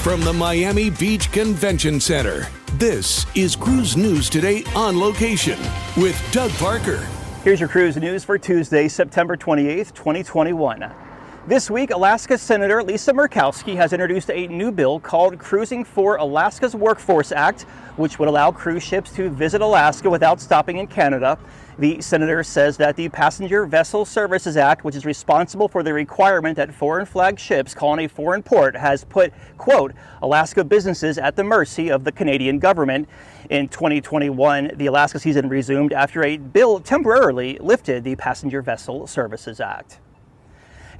From the Miami Beach Convention Center, this is Cruise News Today on location with Doug Parker. Here's your cruise news for Tuesday, September 28th, 2021. This week, Alaska Senator Lisa Murkowski has introduced a new bill called Cruising for Alaska's Workforce Act, which would allow cruise ships to visit Alaska without stopping in Canada. The senator says that the Passenger Vessel Services Act, which is responsible for the requirement that foreign flag ships call in a foreign port, has put, quote, Alaska businesses at the mercy of the Canadian government. In 2021, the Alaska season resumed after a bill temporarily lifted the Passenger Vessel Services Act.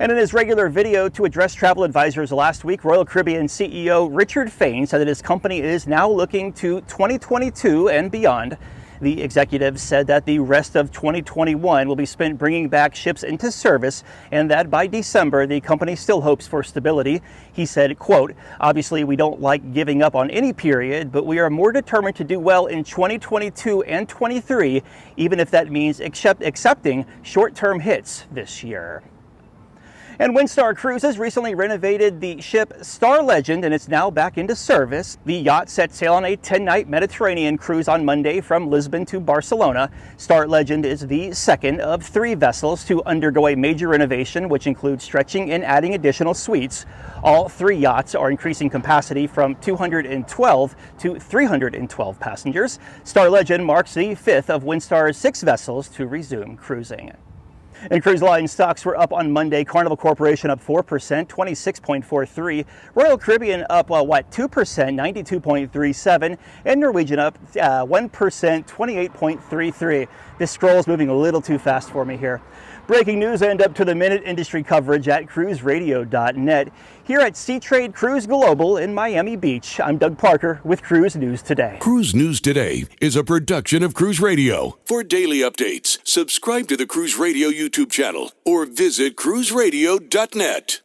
And in his regular video to address travel advisors last week, Royal Caribbean CEO Richard Fain said that his company is now looking to 2022 and beyond. The executive said that the rest of 2021 will be spent bringing back ships into service and that by December, the company still hopes for stability. He said, quote, obviously we don't like giving up on any period, but we are more determined to do well in 2022 and 23, even if that means accepting short-term hits this year. And Windstar Cruises recently renovated the ship Star Legend, and it's now back into service. The yacht set sail on a 10-night Mediterranean cruise on Monday from Lisbon to Barcelona. Star Legend is the second of 3 vessels to undergo a major renovation, which includes stretching and adding additional suites. All 3 yachts are increasing capacity from 212 to 312 passengers. Star Legend marks the 5th of Windstar's 6 vessels to resume cruising. And cruise line stocks were up on Monday. Carnival Corporation up 4%, 26.43. Royal Caribbean up, 2%, 92.37. And Norwegian up 1%, 28.33. This scroll is moving a little too fast for me here. Breaking news and up-to-the-minute industry coverage at cruiseradio.net. Here at Seatrade Cruise Global in Miami Beach, I'm Doug Parker with Cruise News Today. Cruise News Today is a production of Cruise Radio. For daily updates, subscribe to the Cruise Radio YouTube channel or visit cruiseradio.net.